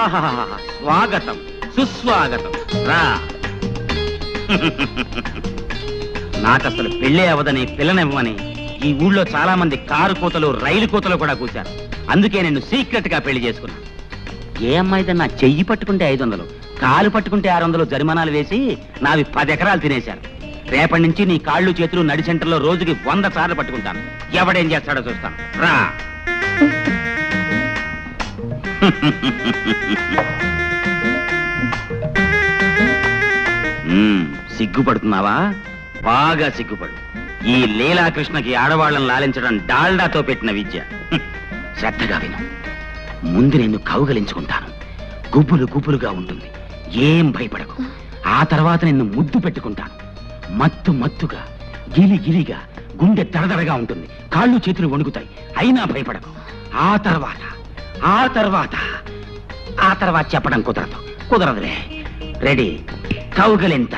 స్వాగతం సుస్వాగతం రా. నాకసలు పెళ్ళే అవదని పిల్లనివ్వని ఈ ఊళ్ళో చాలా మంది కారు కూతలు రైలు కూతలు కూడా కూర్చారు. అందుకే నేను సీక్రెట్ గా పెళ్లి చేసుకున్నాను. ఏ అమ్మాయిదన్నా చెయ్యి పట్టుకుంటే 500, కాలు పట్టుకుంటే 600 జరిమానాలు వేసి నావి 10 ఎకరాలు తినేశారు. రేపటి నుంచి నీ కాళ్ళు చేతులు నడి సెంటర్లో రోజుకి 100 సార్లు పట్టుకుంటాను. ఎవడేం చేస్తాడో చూస్తాను రా. సిగ్గుపడుతున్నావా? బాగా సిగ్గుపడు. ఈ లీలాకృష్ణకి ఆడవాళ్ళని లాలించడం డాల్డాతో పెట్టిన విద్య. శ్రద్ధగా విను. ముందు నేను కౌగలించుకుంటాను. గుబ్బులు గుబ్బులుగా ఉంటుంది. ఏం భయపడకు. ఆ తర్వాత నిన్ను ముద్దు పెట్టుకుంటాను. మత్తు మత్తుగా, గిలి గిలిగా, గుండె దడదడగా ఉంటుంది. కాళ్ళు చేతులు వణుకుతాయి. అయినా భయపడకు. ఆ తర్వాత చెప్పడం కుదరదులే. రెడీ? కౌగలింత.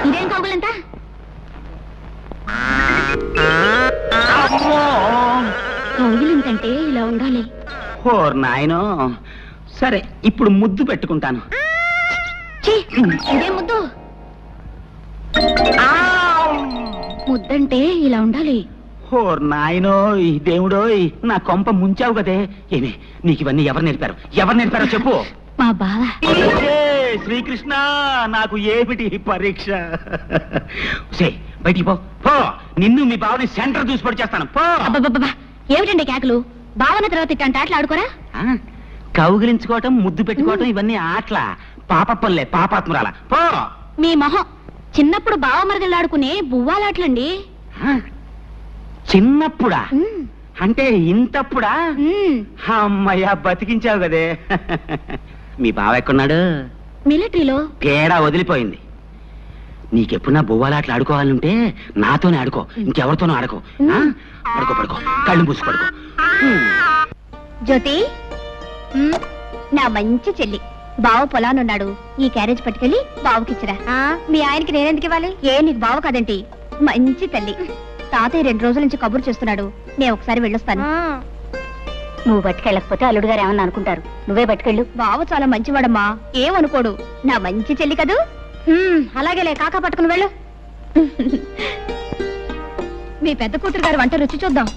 ఇదేం కౌగలింత? కౌగిలింతంటే ఇలా ఉండాలి. ఓర్ నాయనో. సరే, ఇప్పుడు ముద్దు పెట్టుకుంటాను. ఇదే ముద్దు? ముద్దంటే ఇలా ఉండాలి. ఓర్ నాయనో, ఈ దేవుడో, నా కొంప ముంచావు కదే. ఏమి నీకు ఇవన్నీ ఎవరు నేర్పారో చెప్పు. మా బావ. శ్రీకృష్ణ, నాకు ఏమిటి పరీక్ష? బయటికి పో. నిన్ను మీ బావని సెంటర్ చూసి పడి చేస్తాను. పో. ఏమిటండి కేకలు? బావన తర్వాత ఇట్టంటే ఆటలు ఆడుకోరా? కౌగిలించుకోవటం, ముద్దు పెట్టుకోవటం ఇవన్నీ ఆటల. పాపప్పలే, పాపాత్మురాల. పో. మీ మొహం. చిన్నప్పుడు బావ మరదలు ఆడుకునే బువ్వాలాటలండి. చిన్నప్పుడా? అంటే ఇంతప్పుడా? అమ్మయ్యా, బతికించావు కదే. మీ బావ ఎక్కడున్నాడు? మిలిటరీలో. తేడా వదిలిపోయింది. నీకెప్పుడు నా బొవ్వాలాట్లు ఆడుకోవాలంటే నాతోనే ఆడుకో, ఇంకెవరితోనూ ఆడుకో. పడుకో, కళ్ళు మూసి పడుకో. జ్యోతి, నా మంచి చెల్లి. బావ పొలానున్నాడు. ఈ క్యారేజ్ పట్టుకెళ్ళి బావకిచ్చిరా. మీ ఆయనకి నేనెందుకు ఇవ్వాలి? నీకు బావ కదంటి. మంచి తల్లి. తాతయ్య 2 రోజుల నుంచి కబురు చేస్తున్నాడు. నేను ఒకసారి వెళ్ళొస్తాను. నువ్వు పట్టుకెళ్ళకపోతే అల్లుడు గారు ఏమన్నా అనుకుంటారు. నువ్వే పట్టుకెళ్ళు. బావ చాలా మంచివాడమ్మా, ఏమనుకోడు. నా మంచి చెల్లి కదూ. అలాగేలే, కాకా పట్టుకుని వెళ్ళు. మీ పెద్ద కూతురు గారు వంట రుచి చూద్దాం.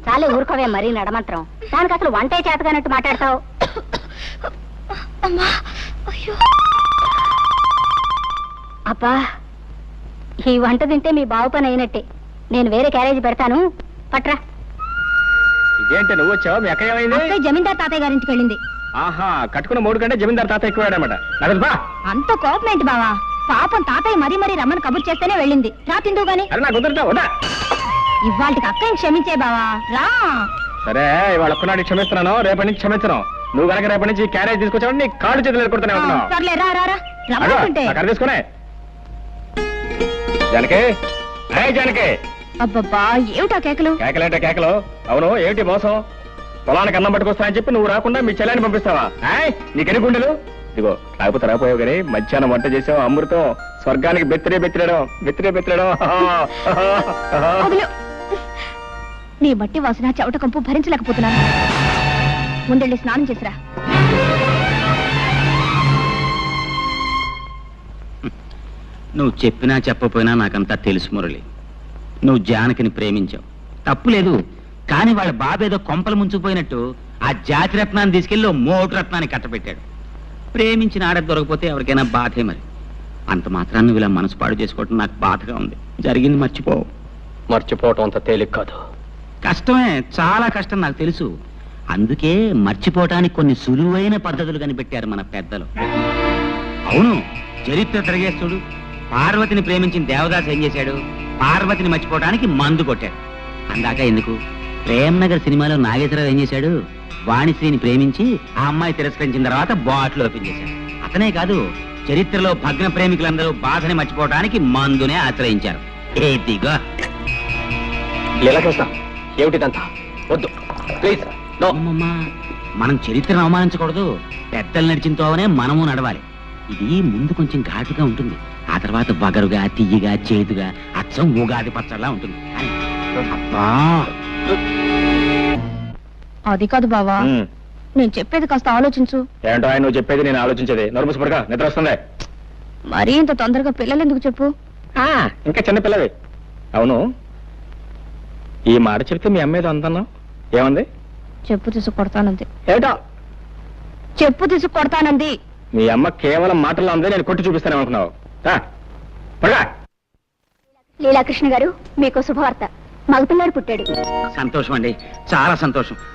చాలే ఊరుకోవే, మరీ నడమంత్రం. దానికి అసలు వంటే చేతగానట్టు మాట్లాడతావు. అబ్బా, ఈ వంట తింటే మీ బావు పని అయినట్టే. నేను వేరే క్యారేజీ పెడతాను, పట్రా. ఇదేంటే నువ్వు వచ్చావు? మీ అక్క ఏమైంది? జమీందార్ తాతయ్య గారింటికి వెళ్ళింది. ఆహా, కట్టుకున్న 3 కంటే జమీందార్ తాతయ్య ఎక్కువాడనమాట. అంత కోపం ఏంటి బావా? పాపం తాతయ్య మరీ రమ్మని కబుర్ చేస్తేనే వెళ్ళింది. రా తిందువు గాని. ఇవాళకి అక్కని క్షమించే బావా, రా. సరే, ఇవాళ ఒక్కనాడు క్షమిస్తున్నాను, రేపటి నుంచి క్షమించను. నువ్వు కనుక రేపటి నుంచి క్యారేజ్ తీసుకొచ్చావు, నీ కాళ్ళు చేతులు ఎదుర్కొంటానే. సర్లే, రా తీసుకునే. జానకి, జానకి. అబ్బబ్బా, ఏమిటా కేకలు? కేకలేంటే కేకలు? అవును, ఏమిటి మోసం? పొలానికి అన్నం పట్టుకొస్తానని చెప్పి నువ్వు రాకుండా మీ చెల్లెని పంపిస్తావా? నీకెన్ని గుండెలు? ఇదిగో, లేకపోతే రాపోయావు కానీ మధ్యాహ్నం వంట చేసావు. అమృతం స్వర్గానికి బెత్తిరేయడం. నీ మట్టి వాసన, చెవట కంపు భరించలేకపోతున్నాను. ముందెళ్ళి స్నానం చేసిరా. నువ్వు చెప్పినా చెప్పపోయినా నాకంతా తెలుసు మురళి. నువ్వు జానకిని ప్రేమించావు, తప్పులేదు. కానీ వాళ్ళ బాబేదో కొంపలు ముంచుకుపోయినట్టు ఆ జాతి రత్నాన్ని తీసుకెళ్ళి మోటు రత్నాన్ని కట్టబెట్టాడు. ప్రేమించిన ఆడ దొరకపోతే ఎవరికైనా బాధే. మరి అంత మాత్రాన్ని నువ్వు ఇలా మనసు పాడు చేసుకోవటం నాకు బాధగా ఉంది. జరిగింది మర్చిపోవటం అంత తేలిక కాదు. కష్టమే, చాలా కష్టం, నాకు తెలుసు. అందుకే మర్చిపోవటానికి కొన్ని సులువైన పద్ధతులు కనిపెట్టారు మన పెద్దలు. అవును, చరిత్ర తిరగేస్తుడు. పార్వతిని ప్రేమించిన దేవదాస్ ఏం చేశాడు? పార్వతిని మర్చిపోవడానికి మందు కొట్టాడు. అందాక ఎందుకు, ప్రేమ్నగర్ సినిమాలో నాగేశ్వరరావు ఏం చేశాడు? వాణిశ్రీని ప్రేమించి ఆ అమ్మాయి తిరస్కరించిన తర్వాత బాటిల్ ఓపెన్ చేశాడు. అతనే కాదు, చరిత్రలో భగ్న ప్రేమికులందరూ బాధని మర్చిపోవడానికి మందునే ఆశ్రయించారు. ఏదిగా ఏమిటిదంతా? వద్దు ప్లీజ్. మనం చరిత్రను అవమానించకూడదు. పెద్దలు నడిచిన తోవనే మనము నడవాలి. ఇది ముందు కొంచెం ఘాటుగా ఉంటుంది, ఆ తర్వాత బగరుగా తియ్యగా చేదుగా అచ్చం ఉగాది పచ్చడిలా ఉంటుంది. కానీ, అబ్బా, అది కాదు బావా, ఉమ్. నేను చెప్పేది కాస్త ఆలోచించు. ఏంటో ఆయన నువ్వు చెప్పేది నేను ఆలోచించేది. నోరుమూసి పడక, నిద్ర వస్తుంది. మరీ ఇంత తొందరగా పిల్లలు ఎందుకు చెప్పు? ఇంకా చిన్న పిల్లవి. అవును, ఈ మాట చెప్తే మీ అమ్మేదో అందన్నావు, ఏమంది? చెప్పు తీసు కొడతానంది. ఏటో చెప్పు తీసు కొడతానంది. మీ అమ్మ కేవలం మాటల్లో ఉంది, నేను కొట్టి చూపిస్తాను అనుకున్నావు. పడగా. లీలాకృష్ణ గారు, మీకు శుభవార్త. మగపిల్లాడు పుట్టాడు. సంతోషం అండి, చాలా సంతోషం.